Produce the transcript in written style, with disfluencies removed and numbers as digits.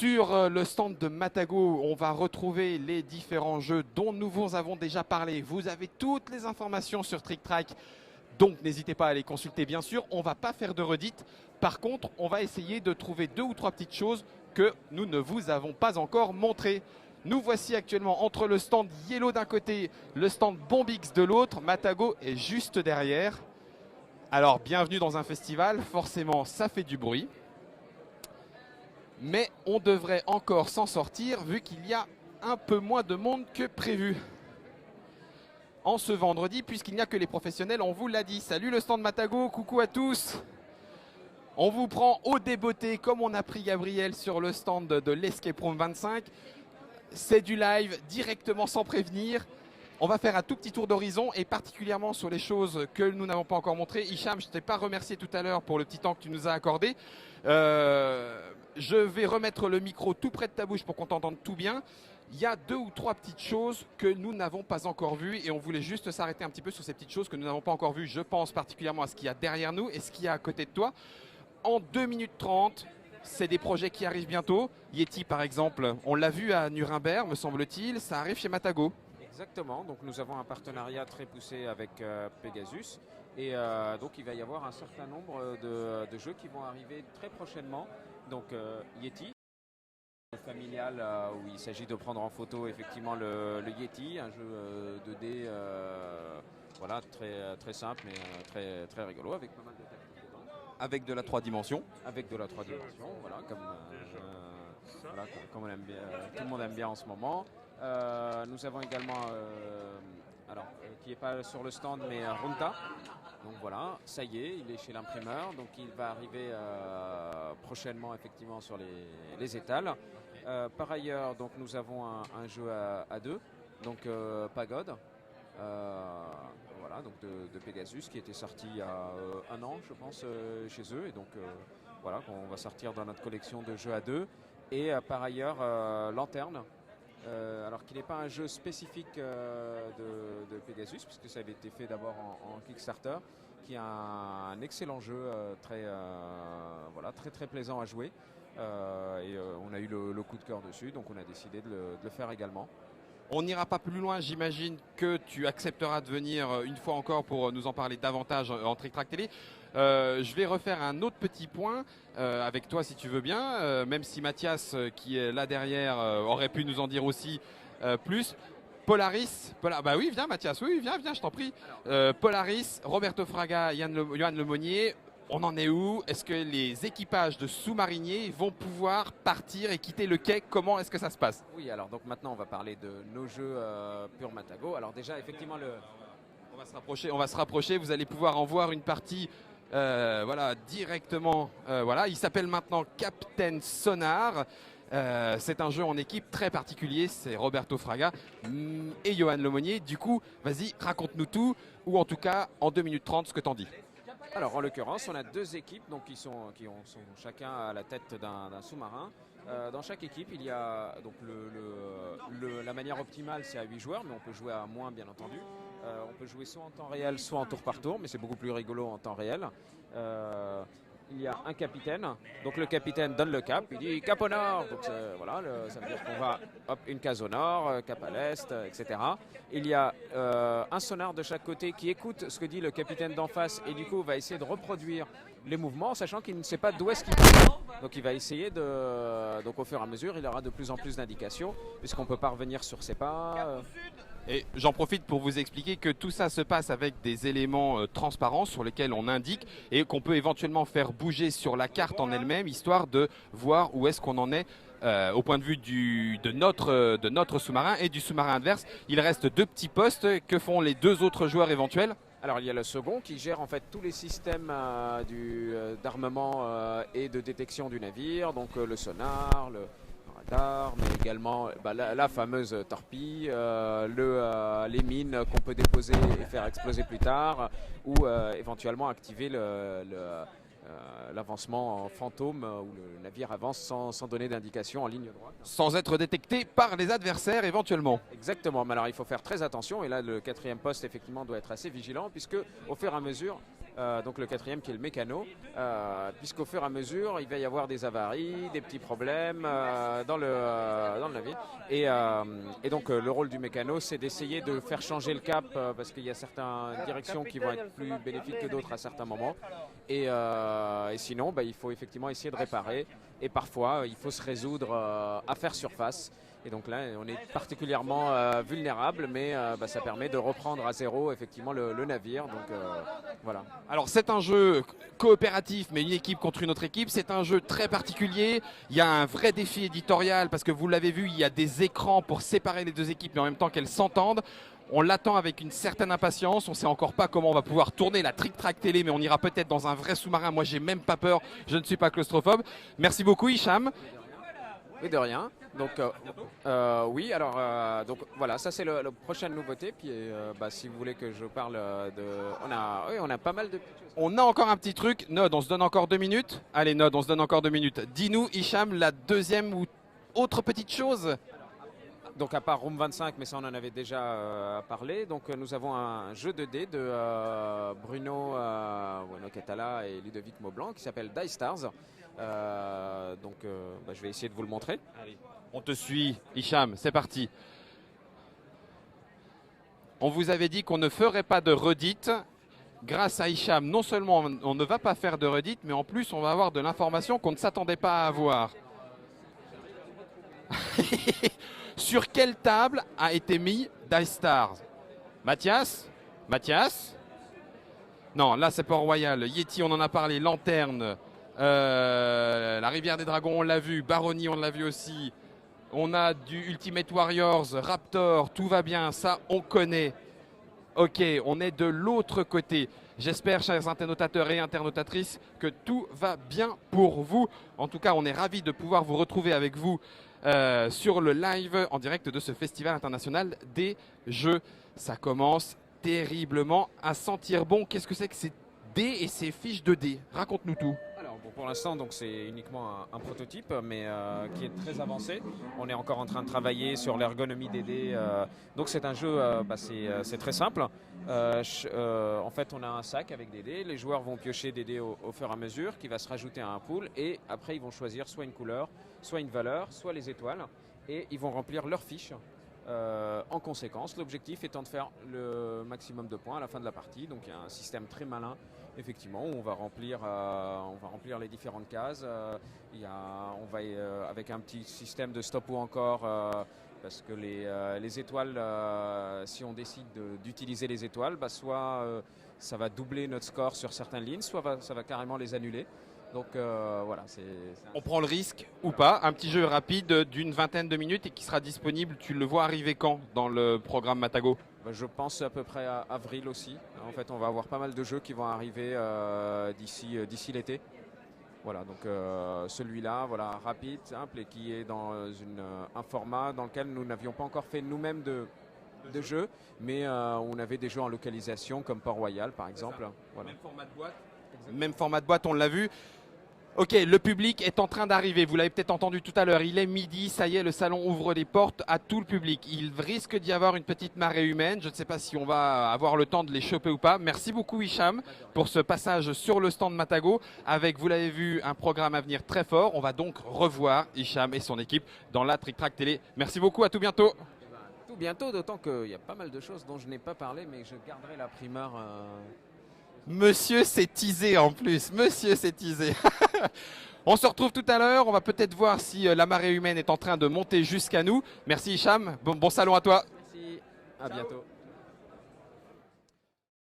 Sur le stand de Matago, on va retrouver les différents jeux dont nous vous avons déjà parlé. Vous avez toutes les informations sur Trick Track, donc n'hésitez pas à les consulter bien sûr. On ne va pas faire de redites. Par contre, on va essayer de trouver 2 ou 3 petites choses que nous ne vous avons pas encore montrées. Nous voici actuellement entre le stand Yellow d'un côté, le stand Bombix de l'autre. Matago est juste derrière. Alors, bienvenue dans un festival. Forcément, ça fait du bruit. Mais on devrait encore s'en sortir vu qu'il y a un peu moins de monde que prévu. En ce vendredi, puisqu'il n'y a que les professionnels, on vous l'a dit. Salut le stand Matago, coucou à tous. On vous prend au débeauté comme on a pris Gabriel sur le stand de l'Escape Room 25. C'est du live directement sans prévenir. On va faire un tout petit tour d'horizon et particulièrement sur les choses que nous n'avons pas encore montrées. Hicham, je ne t'ai pas remercié tout à l'heure pour le petit temps que tu nous as accordé. Je vais remettre le micro tout près de ta bouche pour qu'on t'entende tout bien. Il y a 2 ou 3 petites choses que nous n'avons pas encore vues et on voulait juste s'arrêter un petit peu sur ces petites choses que nous n'avons pas encore vues. Je pense particulièrement à ce qu'il y a derrière nous et ce qu'il y a à côté de toi. En 2 minutes 30, c'est des projets qui arrivent bientôt. Yeti par exemple, on l'a vu à Nuremberg me semble-t-il, ça arrive chez Matago. Exactement, donc nous avons un partenariat très poussé avec Pegasus et donc il va y avoir un certain nombre de jeux qui vont arriver très prochainement. Donc Yeti, familial où il s'agit de prendre en photo effectivement le Yeti, un jeu 2D voilà, très simple mais très rigolo avec pas mal de tactiques dedans. Avec de la 3 dimensions. Avec de la 3 dimensions, voilà, comme on aime bien, tout le monde aime bien en ce moment. Nous avons également, qui n'est pas sur le stand, mais Runta. Donc voilà, ça y est, il est chez l'imprimeur. Donc il va arriver prochainement effectivement sur les étals. Par ailleurs, donc, nous avons un jeu à 2, donc Pagode. Voilà, donc de Pegasus qui était sorti il y a 1 an, je pense, chez eux. Et donc voilà, qu'on va sortir dans notre collection de jeux à 2. Et par ailleurs, Lanterne. Alors qu'il n'est pas un jeu spécifique de Pegasus, puisque ça avait été fait d'abord en Kickstarter, qui est un excellent jeu très plaisant à jouer. On a eu le coup de cœur dessus, donc on a décidé de le faire également. On n'ira pas plus loin, j'imagine que tu accepteras de venir une fois encore pour nous en parler davantage en Trick Track Télé. Je vais refaire un autre petit point avec toi si tu veux bien, même si Mathias qui est là derrière aurait pu nous en dire aussi plus. Polaris, bah oui viens Mathias, oui viens je t'en prie. Polaris, Roberto Fraga, Johan Lemonnier. On en est où? Est-ce que les équipages de sous-mariniers vont pouvoir partir et quitter le quai? Comment est-ce que ça se passe? Oui, alors donc maintenant on va parler de nos jeux pur Matago. Alors déjà effectivement on va se rapprocher. Vous allez pouvoir en voir une partie voilà, directement. Voilà. Il s'appelle maintenant Captain Sonar. C'est un jeu en équipe très particulier. C'est Roberto Fraga et Johan Lemonnier. Du coup, vas-y, raconte-nous tout. Ou en tout cas, en 2 minutes 30, ce que t'en dis. Alors en l'occurrence, on a 2 équipes donc, qui sont chacun à la tête d'un sous-marin. Dans chaque équipe, il y a donc la manière optimale, c'est à 8 joueurs, mais on peut jouer à moins bien entendu. On peut jouer soit en temps réel, soit en tour par tour, mais c'est beaucoup plus rigolo en temps réel. Il y a un capitaine, donc le capitaine donne le cap, il dit cap au nord, donc voilà, ça veut dire qu'on va une case au nord, cap à l'est, etc. Il y a un sonar de chaque côté qui écoute ce que dit le capitaine d'en face et du coup va essayer de reproduire les mouvements, sachant qu'il ne sait pas d'où est-ce qu'il vient. Donc il va essayer donc au fur et à mesure, il aura de plus en plus d'indications, puisqu'on peut pas revenir sur ses pas. Et j'en profite pour vous expliquer que tout ça se passe avec des éléments transparents sur lesquels on indique et qu'on peut éventuellement faire bouger sur la carte en elle-même, histoire de voir où est-ce qu'on en est au point de vue de notre sous-marin et du sous-marin adverse. Il reste 2 petits postes. Que font les 2 autres joueurs éventuels? Alors il y a le second qui gère en fait tous les systèmes d'armement et de détection du navire, donc le sonar, le radar, mais également la fameuse torpille, les mines qu'on peut déposer et faire exploser plus tard, ou éventuellement activer l'avancement en fantôme où le navire avance sans donner d'indication en ligne droite. Sans être détecté par les adversaires éventuellement. Exactement, mais alors il faut faire très attention et là le 4e poste effectivement doit être assez vigilant puisque au fur et à mesure donc le quatrième qui est le mécano, puisqu'au fur et à mesure, il va y avoir des avaries, des petits problèmes dans le navire. Et donc le rôle du mécano, c'est d'essayer de faire changer le cap, parce qu'il y a certaines directions qui vont être plus bénéfiques que d'autres à certains moments. Et sinon, il faut effectivement essayer de réparer. Et parfois, il faut se résoudre à faire surface. Et donc là, on est particulièrement vulnérable, mais ça permet de reprendre à zéro effectivement le navire. Donc voilà. Alors c'est un jeu coopératif, mais une équipe contre une autre équipe. C'est un jeu très particulier. Il y a un vrai défi éditorial parce que vous l'avez vu, il y a des écrans pour séparer les deux équipes, mais en même temps qu'elles s'entendent. On l'attend avec une certaine impatience. On ne sait encore pas comment on va pouvoir tourner la trick-track télé, mais on ira peut-être dans un vrai sous-marin. Moi, j'ai même pas peur. Je ne suis pas claustrophobe. Merci beaucoup, Hicham. Et de rien. Donc oui, alors donc voilà, ça c'est la prochaine nouveauté. Puis si vous voulez que je parle on a pas mal de. On a encore un petit truc. Nod, on se donne encore 2 minutes. Allez, Nod, on se donne encore 2 minutes. Dis-nous, Hicham, la deuxième ou autre petite chose. Donc à part Room 25, mais ça on en avait déjà parlé. Donc nous avons un jeu de dés de Bruno Catala et Ludovic Maublanc qui s'appelle Die Stars. Je vais essayer de vous le montrer. Allez. On te suit, Hicham, c'est parti. On vous avait dit qu'on ne ferait pas de redite. Grâce à Hicham, non seulement on ne va pas faire de redite, mais en plus on va avoir de l'information qu'on ne s'attendait pas à avoir. Sur quelle table a été mis Die Stars? Mathias? Non, là c'est Port-Royal. Yeti, on en a parlé. Lanterne. La Rivière des Dragons, on l'a vu. Baronnie, on l'a vu aussi. On a du Ultimate Warriors, Raptor, tout va bien. Ça, on connaît. Ok, on est de l'autre côté. J'espère, chers internautateurs et internautatrices, que tout va bien pour vous. En tout cas, on est ravis de pouvoir vous retrouver avec vous sur le live en direct de ce Festival international des jeux. Ça commence terriblement à sentir bon. Qu'est-ce que c'est que ces dés et ces fiches de dés? Raconte-nous tout. Alors pour l'instant, donc c'est uniquement un prototype, mais qui est très avancé. On est encore en train de travailler sur l'ergonomie des dés. Donc c'est un jeu, c'est très simple. En fait, on a un sac avec des dés. Les joueurs vont piocher des dés au fur et à mesure, qui va se rajouter à un pool, et après ils vont choisir soit une couleur, soit une valeur, soit les étoiles, et ils vont remplir leurs fiches. En conséquence, l'objectif étant de faire le maximum de points à la fin de la partie. Donc il y a un système très malin, effectivement, où on va remplir les différentes cases. Avec un petit système de stop ou encore, parce que les étoiles, si on décide d'utiliser les étoiles, soit ça va doubler notre score sur certaines lignes, soit ça va carrément les annuler. Donc voilà, on prend le risque ou pas. Un petit jeu rapide d'une vingtaine de minutes et qui sera disponible, tu le vois arriver quand dans le programme Matago? Je pense à peu près à avril aussi. En fait, on va avoir pas mal de jeux qui vont arriver d'ici l'été. Voilà, donc celui-là, voilà, rapide, simple et qui est dans un format dans lequel nous n'avions pas encore fait nous-mêmes de jeux, mais on avait des jeux en localisation comme Port-Royal par exemple. Voilà. Même format de boîte. Même format de boîte, on l'a vu. Ok, le public est en train d'arriver. Vous l'avez peut-être entendu tout à l'heure. Il est midi, ça y est, le salon ouvre les portes à tout le public. Il risque d'y avoir une petite marée humaine. Je ne sais pas si on va avoir le temps de les choper ou pas. Merci beaucoup, Hicham, pour ce passage sur le stand Matago. Avec, vous l'avez vu, un programme à venir très fort. On va donc revoir Hicham et son équipe dans la Trick Track Télé. Merci beaucoup, à tout bientôt. Tout bientôt, d'autant qu'il y a pas mal de choses dont je n'ai pas parlé, mais je garderai la primeur. Monsieur s'est teasé en plus, monsieur s'est teasé. On se retrouve tout à l'heure, on va peut-être voir si la marée humaine est en train de monter jusqu'à nous. Merci Hicham, bon salon à toi. Merci, à bientôt.